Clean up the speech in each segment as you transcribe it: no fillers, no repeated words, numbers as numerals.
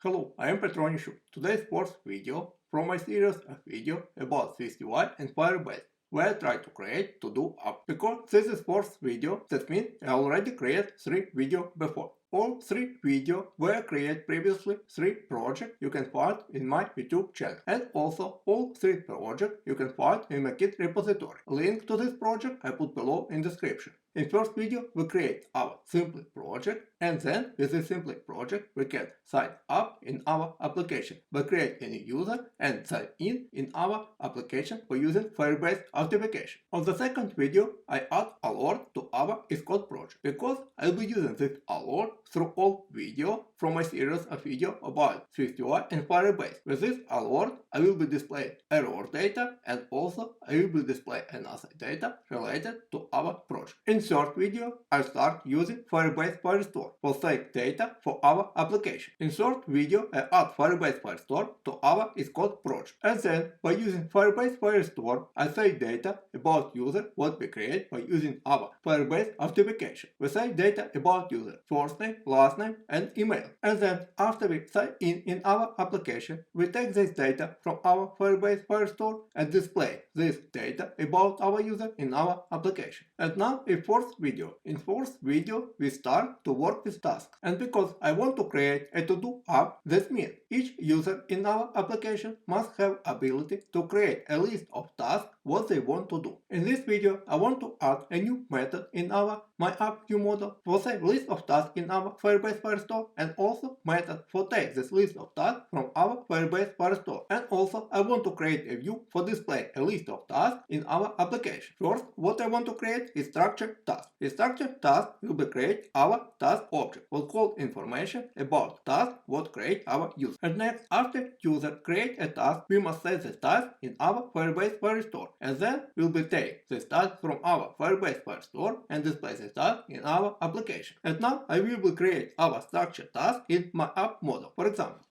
Hello, I am petroonishchuk. Today's fourth video from my series of video about SwiftUI and Firebase, where I try to create to-do app. Because this is fourth video, that means I already created 3 videos before. All 3 videos were created previously 3 projects you can find in my YouTube channel. And also all 3 projects you can find in my Git repository. Link to this project I put below in description. In first video we create our simple project, and then with this simple project we can sign up in our application. We create a new user and sign in our application by using Firebase Authentication. On the second video I add alert to our Xcode project, because I'll be using this alert through all video from my series of video about SwiftUI and Firebase. With this alert I will be displaying error data, and also I will be displaying another data related to our project. In third video I start using Firebase Firestore for save data for our application. In third video I add Firebase Firestore to our Xcode project, and then by using Firebase Firestore I save data about user what we create by using our Firebase Authentication. We save data about user first name, last name and email, and then after we sign in our application we take this data from our Firebase Firestore and display this data about our user in our application. And now in fourth video. In fourth video we start to work with tasks, and because I want to create a to-do app, that means each user in our application must have ability to create a list of tasks what they want to do. In this video I want to add a new method in our MyAppViewModel for save list of tasks in our Firebase Firestore, and also method for take this list of tasks from our Firebase Firestore. And also I want to create a view for display a list of tasks in our application. First, what I want to create is structured task. The structured task will be create our task object, what called information about task what create our user. And next, after user create a task, we must save the task in our Firebase Firestore, and then we'll be take this task from our Firebase Firestore and display the task in our application. And now I will create our structured task in MyAppViewModel, for example.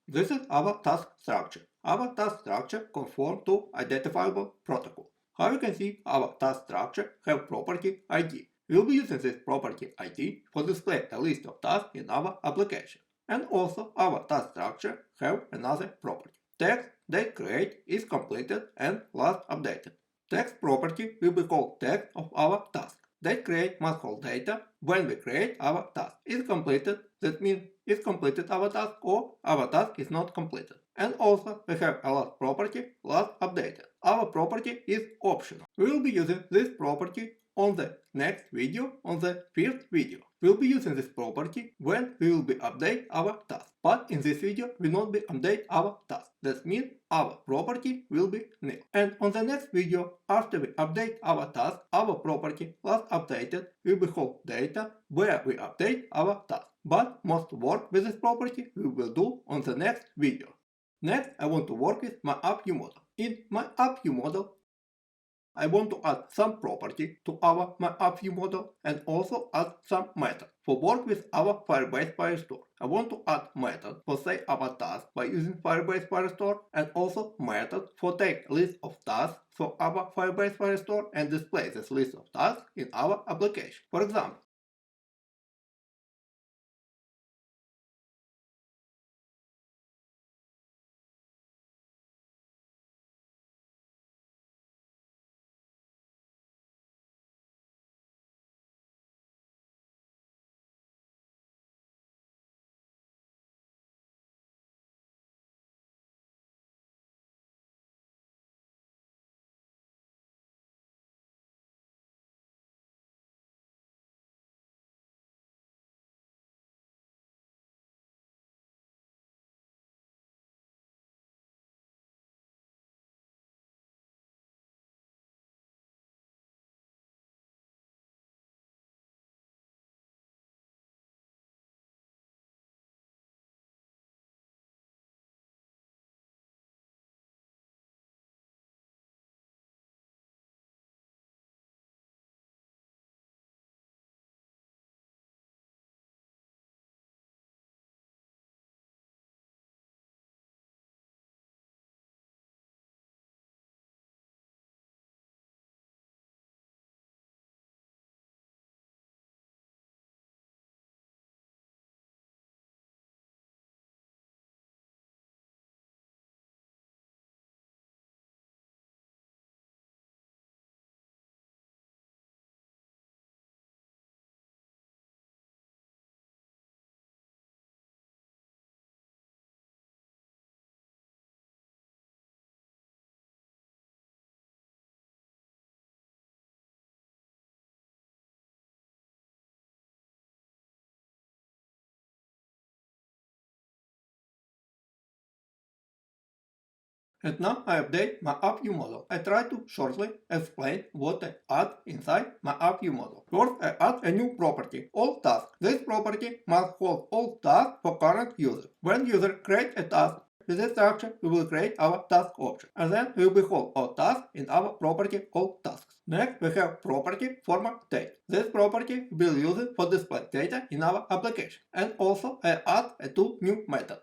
This is our task structure. Our task structure conforms to identifiable protocol. How you can see, our task structure have property ID. We'll be using this property ID for display a list of tasks in our application. And also our task structure have another property. Text date create is completed and last updated. Text property will be called text of our task. Date create must hold data when we create our task. Is completed, that means is completed our task, or our task is not completed. And also we have a last property, last updated. Our property is optional. We will be using this property on the next video, on the fifth video. We will be using this property when we will be update our task. But in this video we will not be update our task. That means our property will be nil. And on the next video, after we update our task, our property last updated will be hold data where we update our task. But most work with this property we will do on the next video. Next, I want to work with MyAppViewModel. In MyAppViewModel, I want to add some property to our MyAppViewModel and also add some method. For work with our Firebase Firestore, I want to add method for save our task by using Firebase Firestore, and also method for take list of tasks for our Firebase Firestore and display this list of tasks in our application. For example, And now I update MyAppViewModel. I try to shortly explain what I add inside MyAppViewModel. First, I add a new property, all tasks. This property must hold all tasks for current user. When user creates a task with this structure, we will create our task object, and then we will hold all tasks in our property all tasks. Next, we have property format date. This property we will use it for display data in our application. And also, I add two new methods.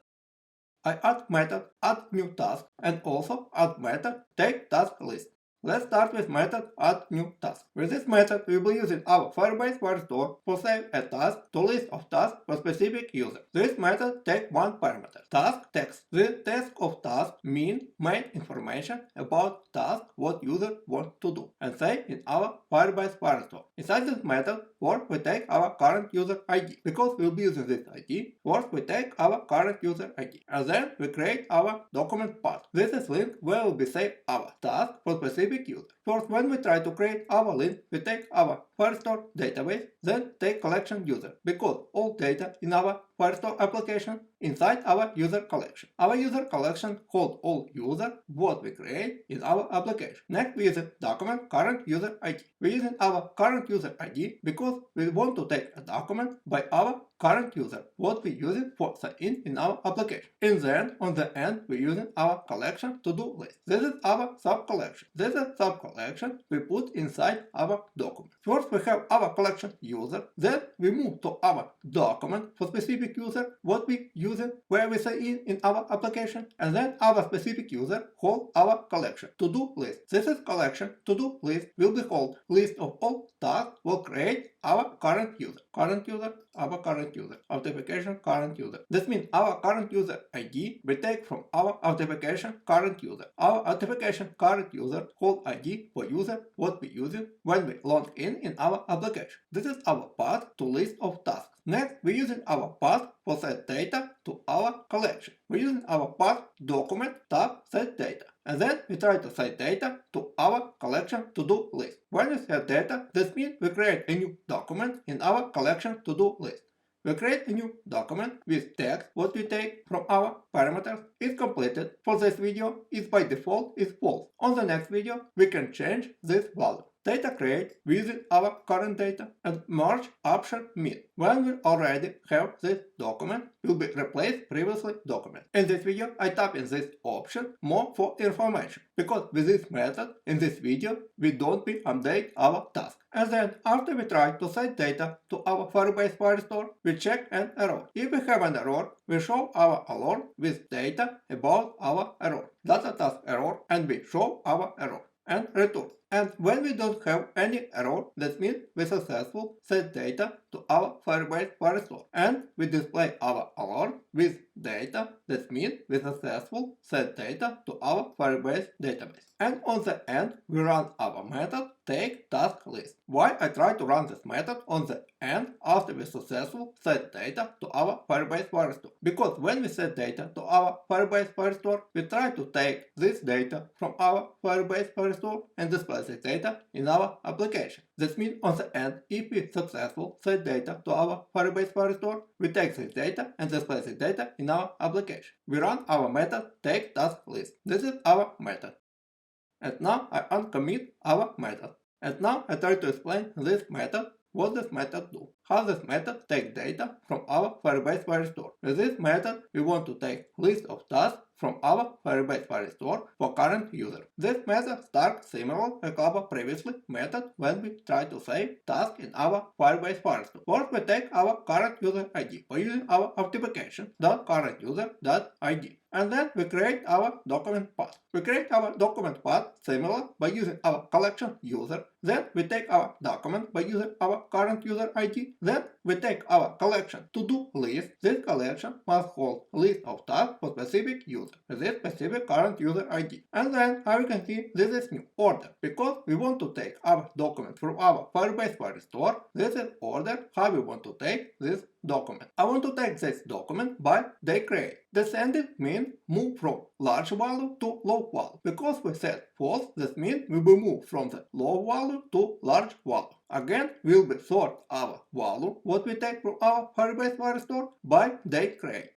I add method addNewTask and also add method takeTaskList. Let's start with method addNewTask. With this method, we will be using our Firebase Firestore to save a task to list of tasks for specific user. This method takes one parameter, task text. The text of task means main information about task what user wants to do and save in our Firebase Firestore. Inside this method, first we take our current user ID. Because we'll be using this ID, first we take our current user ID. And then we create our document path. This is link where will be saved our task for specific user. First, when we try to create our link, we take our Firestore database, then take collection user, because all data in our Firestore application inside our user collection. Our user collection holds all user what we create in our application. Next, we use document current user ID. We're using our current user ID because we want to take a document by our current user what we use it for sign in our application. In the end, on the end, we're using our collection to-do list. This is our sub-collection. This is sub-collection we put inside our document. First, we have our collection user. Then we move to our document for specific user what we using where we sign in our application. And then our specific user hold our collection to-do list. This is collection to-do list will be called list of all tasks will create our current user. Current user, our current user. Authentication current user. This means our current user ID we take from our authentication current user. Our authentication current user hold ID for user what we using when we log in our application. This is our path to list of tasks. Next, we're using our path for set data to our collection. We're using our path document tab set data. And then we try to set data to our collection to-do list. When we set data, this means we create a new document in our collection to-do list. We create a new document with text what we take from our parameters is completed. For this video, is by default is false. On the next video, we can change this value. Data create using our current data and merge option mean. When we already have this document, will be replace previously document. In this video, I tap in this option more for information, because with this method in this video, we don't update our task. And then after we try to set data to our Firebase Firestore, we check an error. If we have an error, we show our alert with data about our error. Data task error, and we show our error and return. And when we don't have any error, that means we successfully set data to our Firebase Firestore. And we display our alert with data, that means we successfully set data to our Firebase database. And on the end, we run our method takeTaskList. Why I try to run this method on the end after we successfully set data to our Firebase Firestore? Because when we set data to our Firebase Firestore, we try to take this data from our Firebase Firestore and display this data in our application. This means on the end, if we successfully set data to our Firebase Firestore, we take this data and display this data in our application. We run our method takeTaskList. This is our method. And now I uncommit our method. And now I try to explain this method, what this method do. How this method take data from our Firebase Firestore. With this method, we want to take list of tasks from our Firebase Firestore for current user. This method starts similar like our previously method when we try to save task in our Firebase Firestore. First, we take our current user ID by using our authentication.currentUser.id. And then we create our document path. We create our document path similar by using our collection user. Then we take our document by using our current user ID. Then we take our collection to-do list. This collection must hold list of tasks for specific user with this specific current user ID. And then, how you can see, this is new order, because we want to take our document from our Firebase Firestore. This is order how we want to take this document. I want to take this document by date create. Descending means move from large value to low value. Because we set false, this means we will move from the low value to large value. Again, we will sort our value, what we take from our Firebase Firestore, by date create.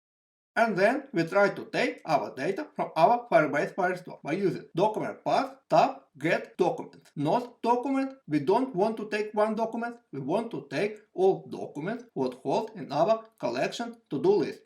And then we try to take our data from our Firebase Firestore by using document path tab get documents. Not document, we don't want to take one document, we want to take all documents what hold in our collection to-do list.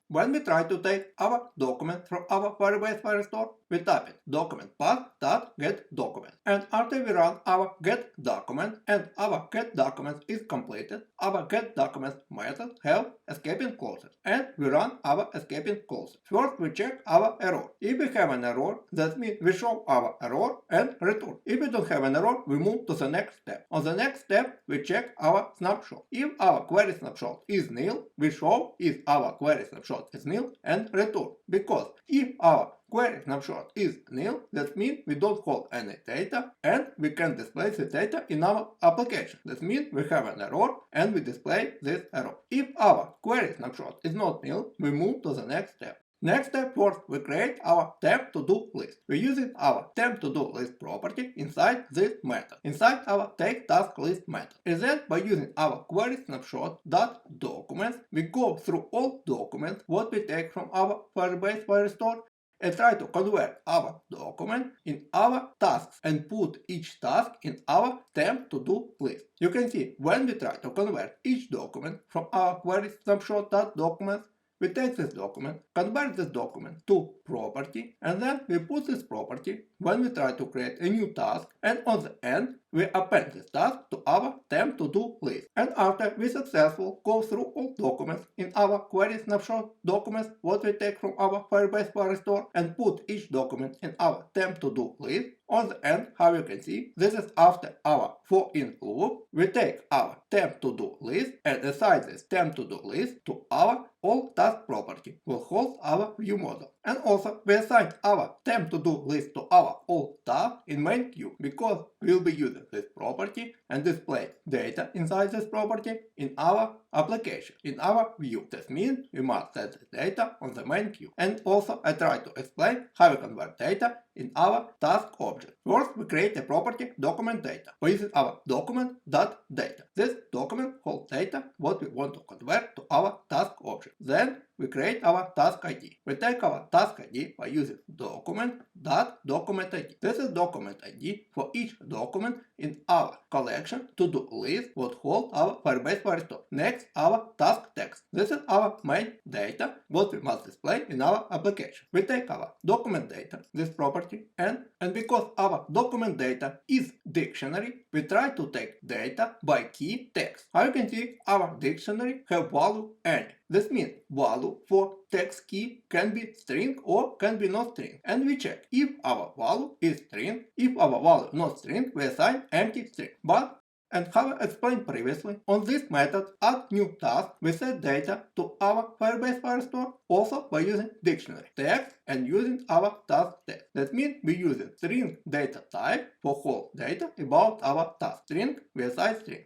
When we try to take our document from our Firebase Firestore, we type it document path tab get document. And after we run our get document and our get document is completed, our get document method have escaping clauses. And we run our escaping clauses. First we check our error. If we have an error, that means we show our error and return. If we don't have an error, we move to the next step. On the next step, we check our snapshot. If our query snapshot is nil, we show if our query snapshot is nil and return. Because if our query snapshot is nil, that means we don't hold any data and we can display the data in our application. That means we have an error and we display this error. If our query snapshot is not nil, we move to the next step. Next step, first we create our temp to-do list. We're using our temp to-do list property inside this method, inside our takeTaskList method. And then by using our query snapshot.documents, we go through all documents what we take from our Firebase Firestore and try to convert our document in our tasks and put each task in our temp to-do list. You can see when we try to convert each document from our query snapshot.documents, we take this document, convert this document to property, and then we put this property when we try to create a new task, and on the end we append this task to our temp to-do list. And after we successfully go through all documents in our query snapshot documents what we take from our Firebase Firestore and put each document in our temp to-do list, on the end, how you can see, this is after our for in loop. We take our temp to-do list and assign this temp to-do list to our all task property will hold our view model. And also we assign our temp to-do list to our all task in main queue because we'll be using this property and display data inside this property in our application, in our view. This means we must set the data on the main queue. And also I try to explain how we convert data in our task object. First we create a property document data by using our document.data. This document holds data what we want to convert to our task object. Then we create our task ID. We take our task ID by using document.documentID. This is document ID for each document in our collection to-do list what hold our Firebase Firestore. Next, our task text. This is our main data what we must display in our application. We take our document data, this property, and because our document data is dictionary, we try to take data by key text. How you can see, our dictionary have value any. This means value for text key can be string or can be not string. And we check if our value is string. If our value not string, we assign empty string. But, and how I explained previously, on this method addNewTask, we set data to our Firebase Firestore also by using dictionary text and using our task text. That means we using string data type for whole data about our task. String, we assign string.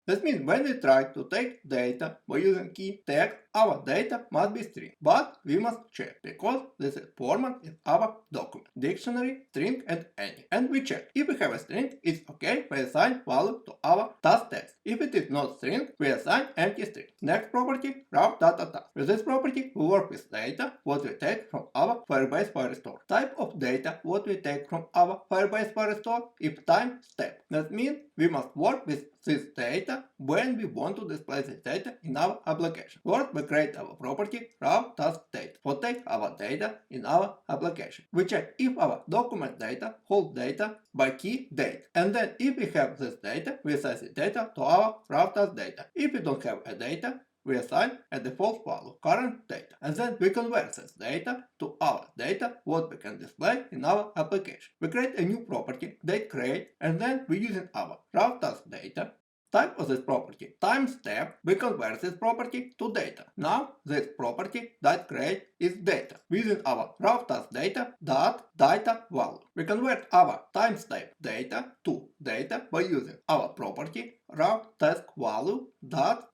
That means when we try to take data by using key text, our data must be string. But we must check because this is format in our document. Dictionary, string and any. And we check. If we have a string, it's okay, we assign value to our task text. If it is not string, we assign empty string. Next property, route data task. With this property, we work with data what we take from our Firebase Firestore. Type of data what we take from our Firebase Firestore is time step. That means we must work with this data when we want to display this data in our application. First, we create our property route task data for take our data in our application. We check if our document data hold data by key date. And then if we have this data, we assign the data to our route task data. If we don't have a data, we assign a default value, current data. And then we convert this data to our data what we can display in our application. We create a new property, dateCreate, and then we using our route task data. Type of this property, time step, we convert this property to data. Now this property dateCreate is data. Using our route task data data value. We convert our time step data to data by using our property route task value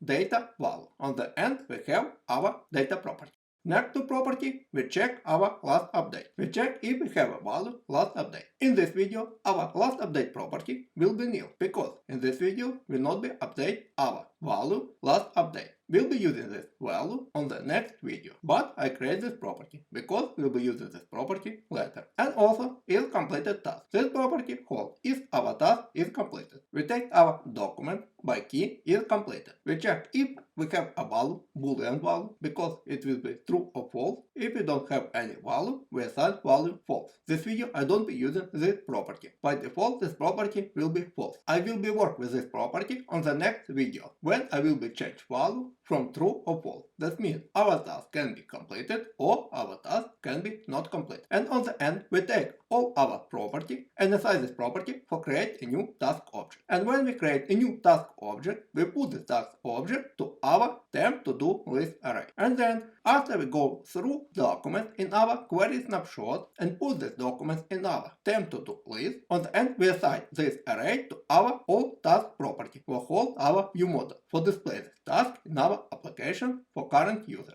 data value. On the end we have our data property. Next to property, we check our last update. We check if we have a value last update. In this video, our last update property will be nil, because in this video we not be update our value last update. We'll be using this value on the next video, but I create this property because we'll be using this property later. And also is completed task. This property holds if our task is completed. We take our document by key is completed. We check if we have a value, boolean value, because it will be true or false. If we don't have any value, we assign value false. This video I don't be using this property. By default, this property will be false. I will be work with this property on the next video, when I will be change value from true or false. That means our task can be completed or our task can be not completed. And on the end, we take all our property and assign this property for create a new task object. And when we create a new task object, we put the task object to our temp to-do list array. And then after we go through document in our query snapshot and put this document in our temp to-do list, on the end we assign this array to our all task property for hold our view model for display this task in our application for current user.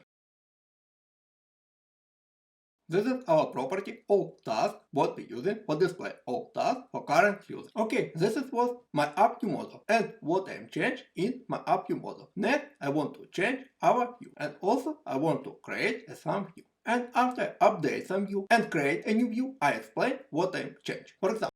This is our property all task what we using for display all task for current user. Okay, this is what MyAppViewModel and what I'm change in MyAppViewModel. Next, I want to change our view, and also I want to create a some view. And after I update some view and create a new view, I explain what I'm change. For example,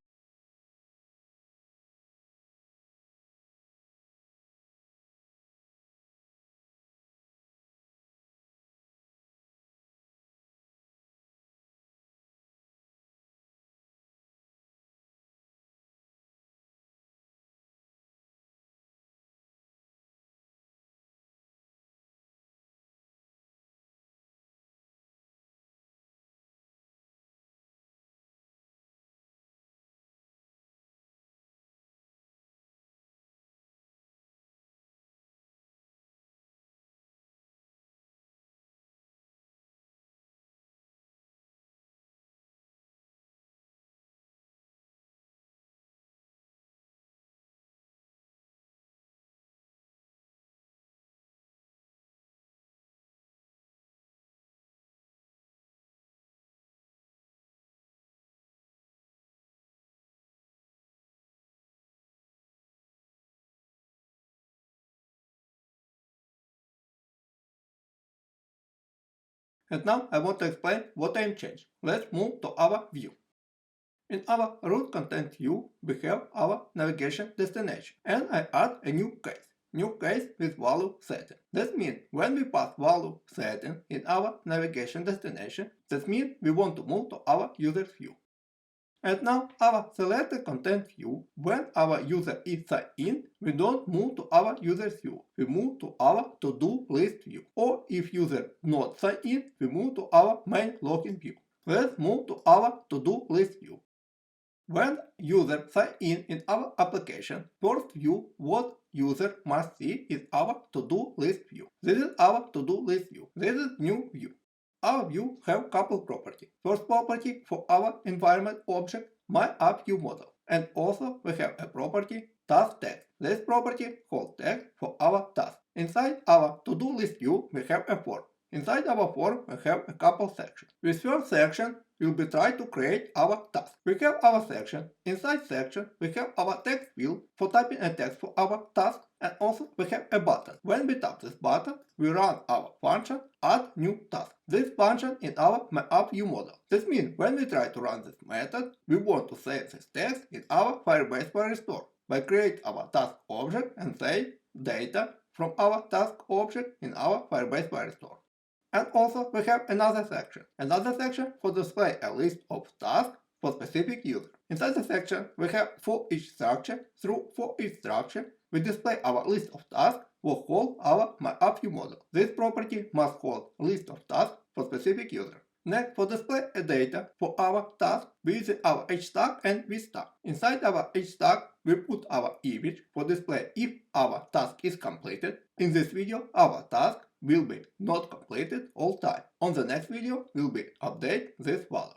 and now I want to explain what I'm changed. Let's move to our view. In our root content view, we have our navigation destination, and I add a new case with value setting. That means when we pass value setting in our navigation destination, that means we want to move to our user's view. And now our selected content view, when our user is signed in, we don't move to our user's view, we move to our to-do list view. Or if user not signed in, we move to our main login view. Let's move to our to-do list view. When user sign in our application, first view what user must see is our to-do list view. This is our to-do list view. This is new view. Our view have couple property. First property for our environment object, MyAppViewModel. And also we have a property task text. This property holds text for our task. Inside our to-do list view we have a form. Inside our form we have a couple sections. With first section we will be trying to create our task. We have our section. Inside section we have our text field for typing a text for our task, and also we have a button. When we tap this button, we run our function addNewTask. This function in our MyAppViewModel. This means when we try to run this method, we want to save this text in our Firebase Firestore by create our task object and save data from our task object in our Firebase Firestore. And also we have another section for display a list of tasks for specific user. Inside the section we have for each structure. Through for each structure we display our list of tasks for hold our MyAppViewModel. This property must hold list of tasks for specific user. Next, for display a data for our task, we use our hTag and vStack. Inside our hTag, we put our image for display if our task is completed. In this video, our task will be not completed all time. On the next video, we'll be update this value.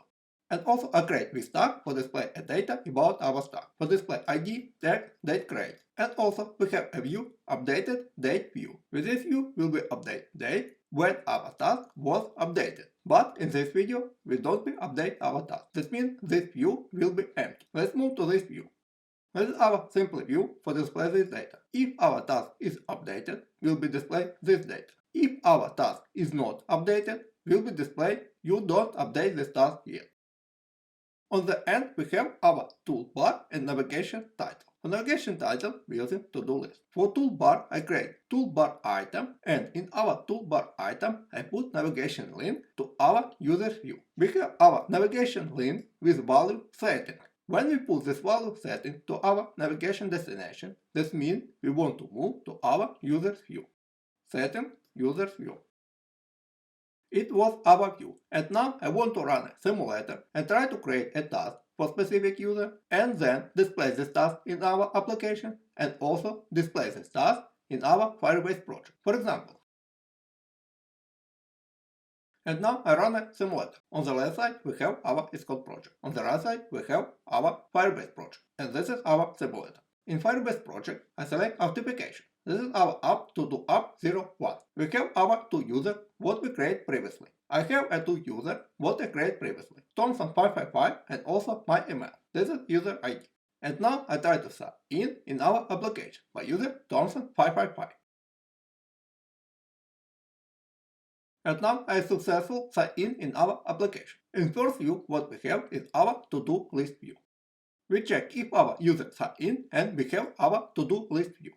And also a create vStack for display a data about our stack. For display ID, tag, date create. And also we have a view updated date view. With this view, we'll be update date when our task was updated. But in this video, we don't update our task. That means this view will be empty. Let's move to this view. This is our simple view for display this data. If our task is updated, will be displayed this data. If our task is not updated, will be displayed you don't update this task yet. On the end, we have our toolbar and navigation title. For navigation title, we use to-do list. For toolbar, I create toolbar item, and in our toolbar item, I put navigation link to our user view. We have our navigation link with value setting. When we put this value setting to our navigation destination, this means we want to move to our user's view. Setting user's view. It was our view, and now I want to run a simulator and try to create a task for specific user and then display this task in our application and also display this task in our Firebase project, for example. And now I run a simulator. On the left side we have our Xcode project. On the right side we have our Firebase project. And this is our simulator. In Firebase project I select authentication. This is our app to do app 01. We have our two users what we created previously. I have a two user what I created previously. Thompson555 and also my email. This is user ID. And now I try to sign in our application by user Thompson555. And now I successfully sign in our application. In first view, what we have is our to-do list view. We check if our user sign in and we have our to-do list view.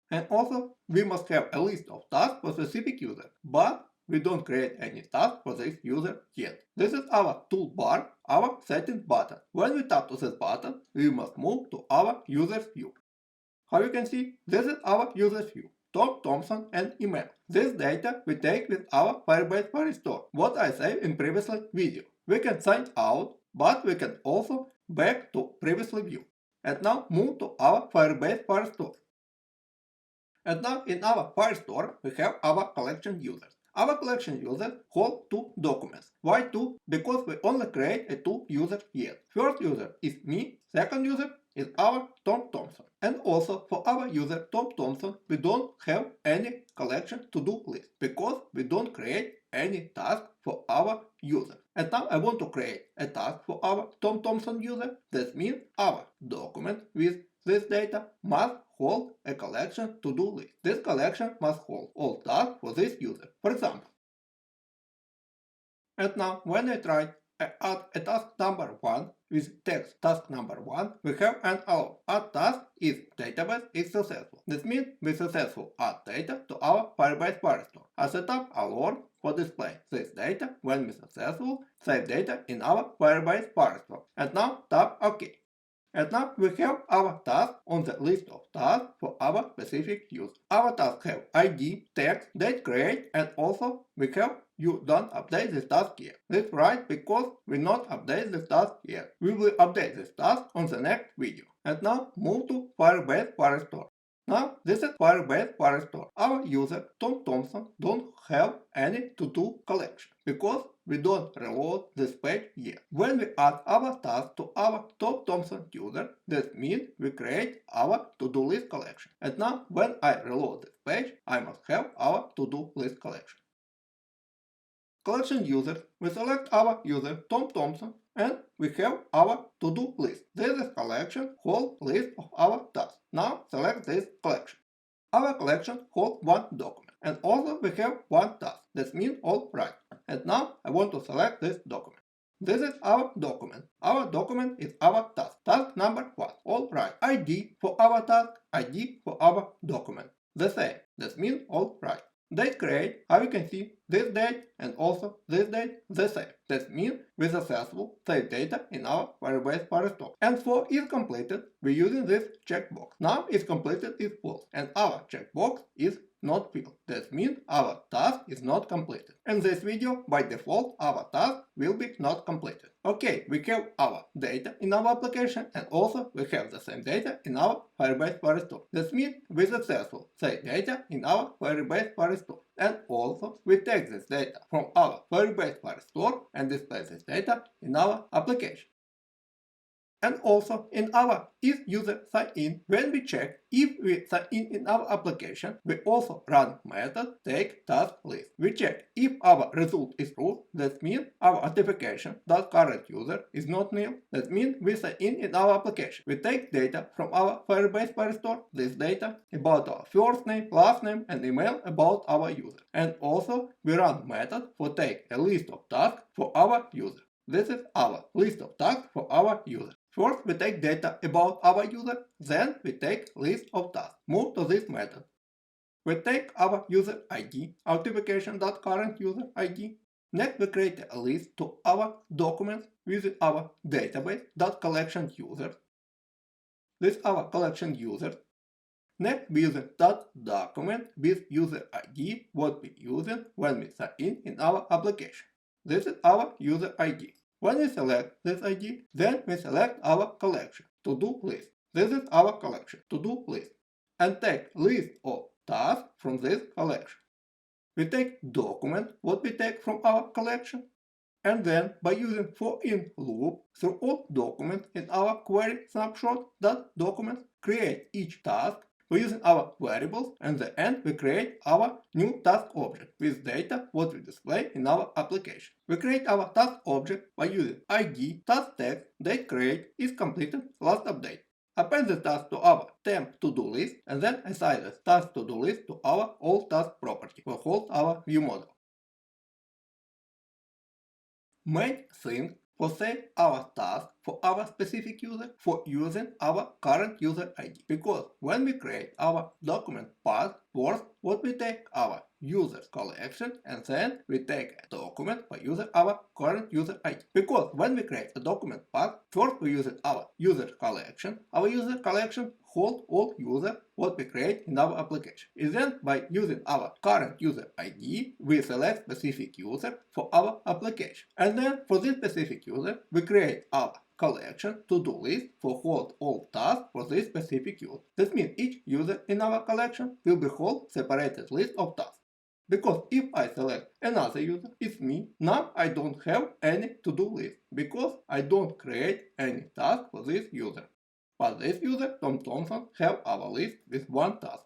And also, we must have a list of tasks for specific user, but we don't create any task for this user yet. This is our toolbar, our settings button. When we tap to this button, we must move to our user's view. How you can see, this is our user's view. Tom, Thompson, and email. This data we take with our Firebase Firestore, what I said in previous video. We can sign out, but we can also back to previously view. And now move to our Firebase Firestore. And now in our Firestore, we have our collection users. Our collection users hold two documents. Why two? Because we only create a two users yet. First user is me, second user is our Tom Thompson. And also for our user Tom Thompson, we don't have any collection to-do list because we don't create any task for our user. And now I want to create a task for our Tom Thompson user. That means our document with this data must hold a collection to-do list. This collection must hold all tasks for this user. For example. And now when I try to add a task number 1 with text task number 1, we have an allow. Add task is database is successful. This means we successful add data to our Firebase Firestore. I set up alert for display this data when we successful save data in our Firebase Firestore. And now tap OK. And now we have our task on the list of tasks for our specific user. Our tasks have ID, text, date create, and also we have you don't update this task yet. That's right, because we not update this task yet. We will update this task on the next video. And now move to Firebase Firestore. Now this is Firebase Firestore. Our user Tom Thompson don't have any to-do collection because we don't reload this page yet. When we add our task to our Tom Thompson user, that means we create our to-do list collection. And now when I reload this page, I must have our to-do list collection. Collection users, we select our user Tom Thompson and we have our to-do list. This is collection whole list of our tasks. Now select this collection. Our collection holds one document and also we have one task. That means all right. And now I want to select this document. This is our document. Our document is our task. Task number 1. All right. ID for our task, ID for our document. The same. That means all right. Date create, how you can see, this date and also this date the same. That means we successfully save data in our Firebase Firestore. And for is completed, we're using this checkbox. Now is completed is false and our checkbox is not filled. That means our task is not completed. In this video, by default, our task will be not completed. Okay, we have our data in our application and also we have the same data in our Firebase Firestore. That means we successfully save data in our Firebase Firestore. And also we take this data from our Firebase Firestore and display this data in our application. And also in our isUser sign in, when we check if we sign in our application, we also run method takeTaskList. We check if our result is true, that means our authentication that current user is not nil, that means we sign in our application. We take data from our Firebase Firestore, this data about our first name, last name and email about our user. And also we run method for take a list of tasks for our user. This is our list of tasks for our user. First we take data about our user, then we take list of tasks. Move to this method. We take our user ID, authentication.current user ID. Next we create a list to our documents using our database.collection users. This is our collection users. Next we use .document with user ID, what we using when we sign in our application. This is our user ID. When we select this ID, then we select our collection, to-do list. This is our collection, to-do list. And take list of tasks from this collection. We take document, what we take from our collection. And then by using for-in loop through all documents in our query snapshot.documents, create each task by using our variables, and at the end we create our new task object with data what we display in our application. We create our task object by using ID, task text, date create is completed, last update. Append the task to our temp to-do list and then assign the task to-do list to our all task property for hold our view model. Main thing for save our task for our specific user for using our current user ID. Because when we create our document path, first what we take our user's collection and then we take a document by using our current user ID. Because when we create a document path, first we use our user collection. Our user collection hold all users what we create in our application. And then by using our current user ID, we select specific user for our application. And then for this specific user, we create our collection to-do list for hold all tasks for this specific user. That means each user in our collection will be hold separated list of tasks. Because if I select another user, it's me, now I don't have any to-do list, because I don't create any task for this user. But this user, Tom Thompson, have our list with one task.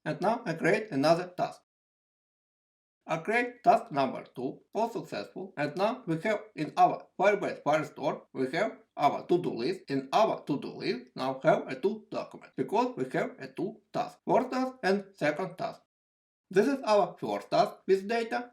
And now I create another task. I create task number 2, all successful, and now we have in our Firebase Firestore, we have our to-do list. In our to-do list now have a 2 document, because we have a 2 tasks, first task and second task. This is our first task with data,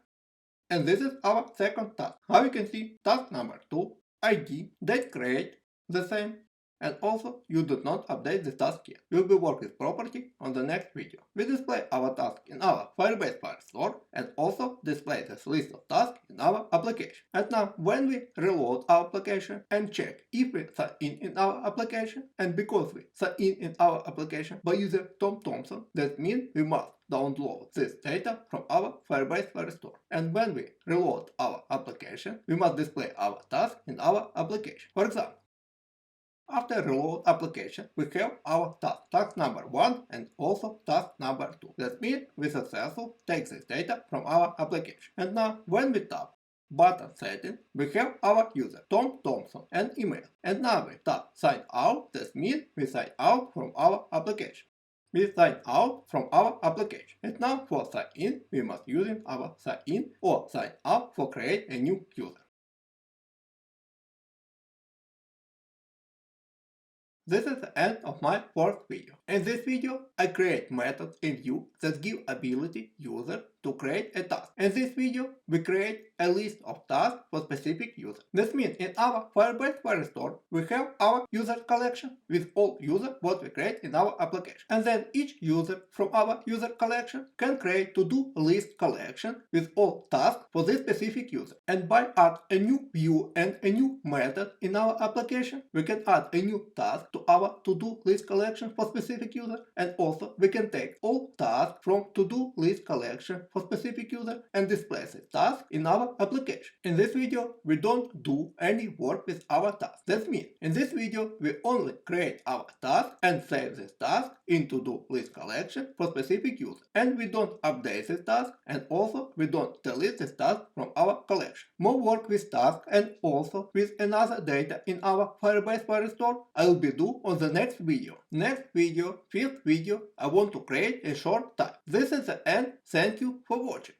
and this is our second task. How you can see, task number 2, ID, date create, the same. And also, you do not update the task yet. We'll be working with property on the next video. We display our task in our Firebase Firestore and also display this list of tasks in our application. And now, when we reload our application and check if we sign in our application, and because we sign in our application by using Tom Thompson, that means we must download this data from our Firebase Firestore. And when we reload our application, we must display our task in our application. For example, after reload application, we have our task number 1 and also task number 2. That means we successfully take this data from our application. And now, when we tap button setting, we have our user, Tom Thompson, and email. And now we tap sign out, that means we sign out from our application. We sign out from our application. And now for sign in, we must use our sign in or sign out for create a new user. This is the end of my first video. In this video, I create methods in Vue that give ability user to create a task. In this video, we create a list of tasks for specific user. This means in our Firebase Firestore, we have our user collection with all users what we create in our application. And then each user from our user collection can create to-do list collection with all tasks for this specific user. And by add a new view and a new method in our application, we can add a new task to our to-do list collection for specific specific user, and also we can take all tasks from to-do list collection for specific user and display this task in our application. In this video, we don't do any work with our task. That means in this video, we only create our task and save this task in to-do list collection for specific user. And we don't update this task, and also we don't delete this task from our collection. More work with task and also with another data in our Firebase Firestore I will be do on the next video. Fifth video, I want to create a short time. This is the end. Thank you for watching.